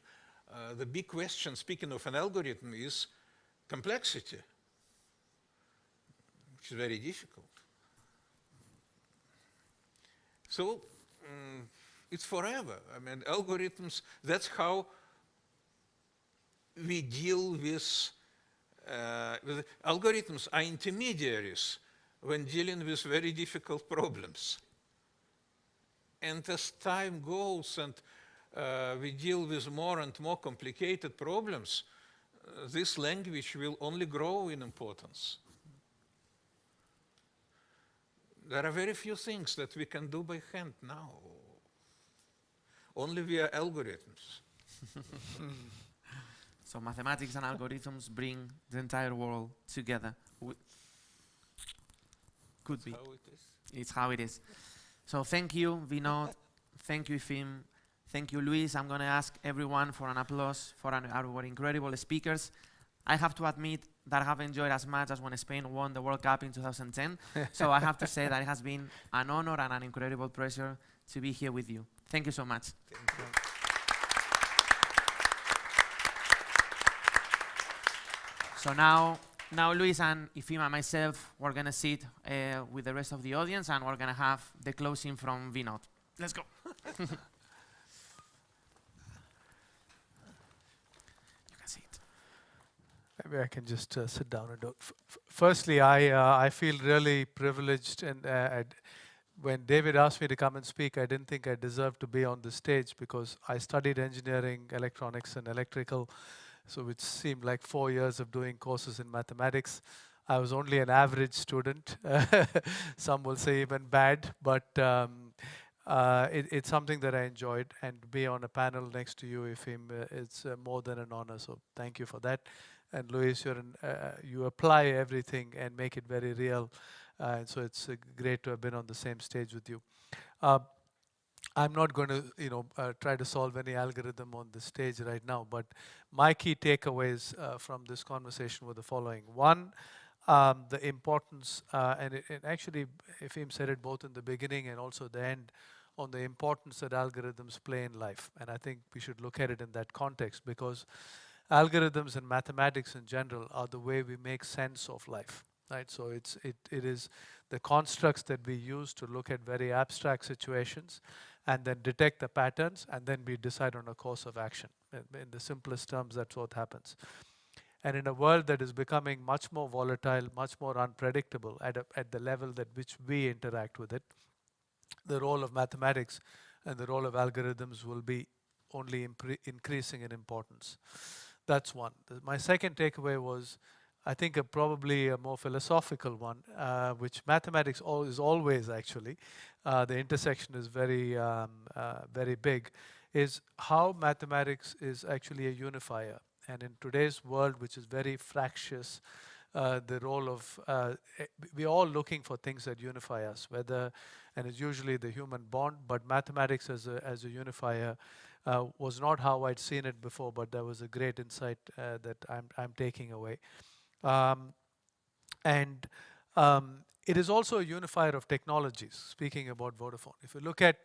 the big question, speaking of an algorithm, is complexity, which is very difficult. So it's forever. I mean, algorithms, that's how we deal with algorithms are intermediaries when dealing with very difficult problems. And as time goes and we deal with more and more complicated problems, this language will only grow in importance. There are very few things that we can do by hand now, only via algorithms. So mathematics and algorithms bring the entire world together. Could be. How it is. It's how it is. So thank you, Vinod. Thank you, Efim. Thank you, Luis. I'm going to ask everyone for an applause for our incredible speakers. I have to admit that I have enjoyed as much as when Spain won the World Cup in 2010. So I have to say that it has been an honor and an incredible pleasure to be here with you. Thank you so much. Thank you. So now Luis and Efim and myself, we're going to sit with the rest of the audience and we're going to have the closing from Vinod. Let's go. You can sit. Maybe I can just sit down and do. Firstly, I feel really privileged, and when David asked me to come and speak, I didn't think I deserved to be on the stage because I studied engineering, electronics, and electrical, so which seemed like 4 years of doing courses in mathematics. I was only an average student. Some will say even bad, but it's something that I enjoyed, and to be on a panel next to you, Efim, it's more than an honor, so thank you for that. And Luis, you apply everything and make it very real, and so it's great to have been on the same stage with you. I'm not going to, try to solve any algorithm on the stage right now, but my key takeaways from this conversation were the following. One, the importance, and actually, Efim said it both in the beginning and also the end, on the importance that algorithms play in life. And I think we should look at it in that context, because algorithms and mathematics in general are the way we make sense of life, right? So it is the constructs that we use to look at very abstract situations and then detect the patterns, and then we decide on a course of action. In the simplest terms, that's what happens. And in a world that is becoming much more volatile, much more unpredictable at the level at which we interact with it, the role of mathematics and the role of algorithms will be only increasing in importance. That's one. My second takeaway was, I think, probably a more philosophical one, which mathematics is always actually, the intersection is very, very big, is how mathematics is actually a unifier. And in today's world, which is very fractious, the role of, we're all looking for things that unify us, and it's usually the human bond, but mathematics as a unifier was not how I'd seen it before, but that was a great insight that I'm taking away. And it is also a unifier of technologies, speaking about Vodafone. If you look at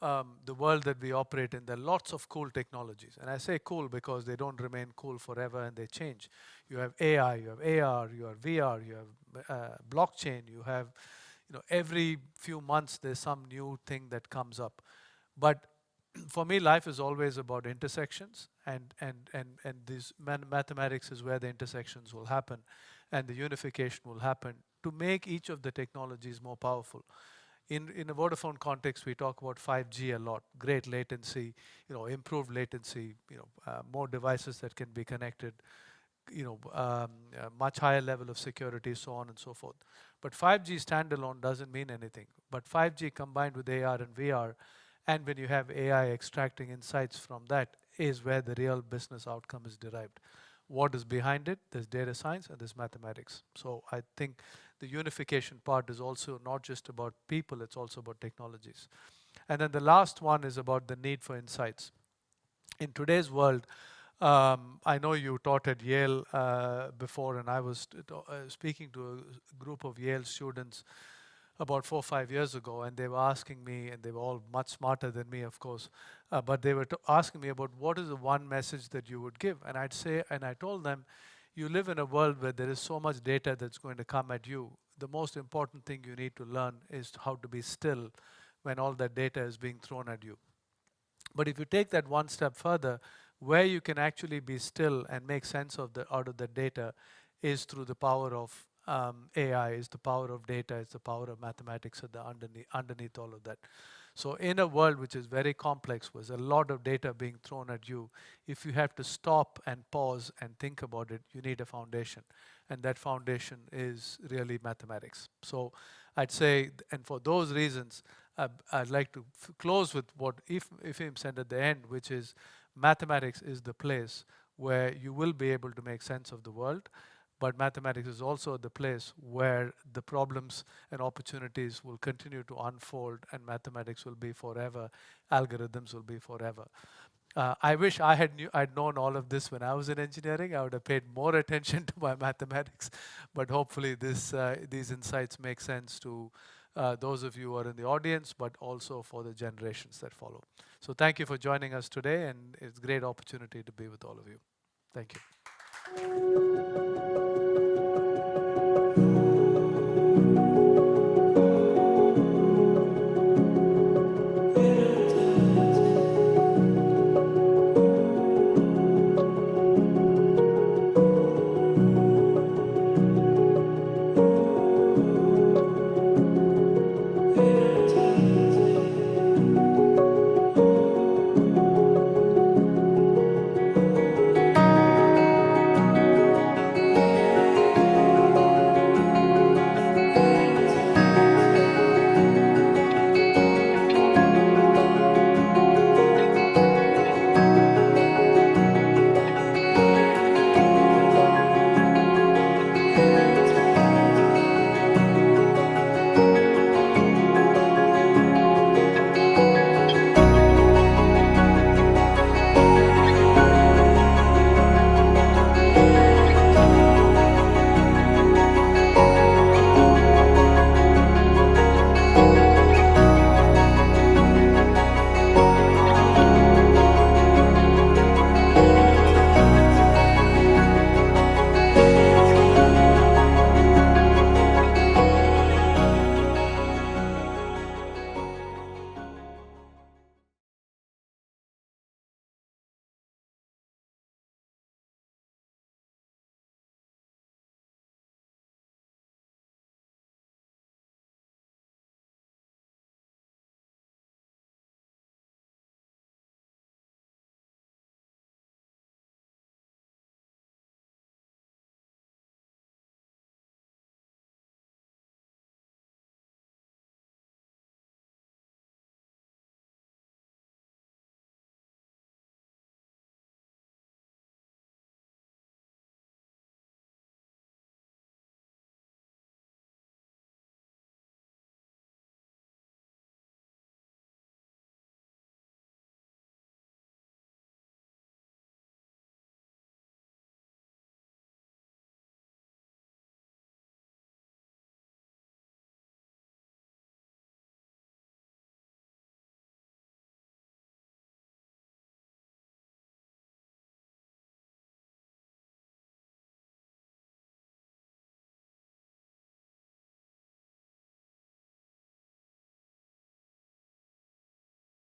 the world that we operate in, there are lots of cool technologies. And I say cool because they don't remain cool forever and they change. You have AI, you have AR, you have VR, you have blockchain, you have, every few months there's some new thing that comes up. But for me, life is always about intersections, and this mathematics is where the intersections will happen and the unification will happen to make each of the technologies more powerful. In a Vodafone context, we talk about 5G a lot, great latency, improved latency, more devices that can be connected, much higher level of security, so on and so forth. But 5G standalone doesn't mean anything. But 5G combined with AR and VR, and when you have AI extracting insights from that, is where the real business outcome is derived. What is behind it? There's data science and there's mathematics. So I think the unification part is also not just about people, it's also about technologies. And then the last one is about the need for insights. In today's world, I know you taught at Yale before, and I was speaking to a group of Yale students about 4 or 5 years ago, and they were asking me, and they were all much smarter than me, of course, but they were asking me about what is the one message that you would give. And I told them, you live in a world where there is so much data that's going to come at you. The most important thing you need to learn is how to be still when all that data is being thrown at you. But if you take that one step further, where you can actually be still and make sense out of the data is through the power of AI, is the power of data, is the power of mathematics at the underneath all of that. So in a world which is very complex, with a lot of data being thrown at you, if you have to stop and pause and think about it, you need a foundation. And that foundation is really mathematics. So I'd say, and for those reasons, I'd like to close with what Efim said at the end, which is mathematics is the place where you will be able to make sense of the world, but mathematics is also the place where the problems and opportunities will continue to unfold, and mathematics will be forever, algorithms will be forever. I wish I'd known all of this when I was in engineering. I would have paid more attention to my mathematics, but hopefully these insights make sense to those of you who are in the audience, but also for the generations that follow. So thank you for joining us today, and it's a great opportunity to be with all of you. Thank you.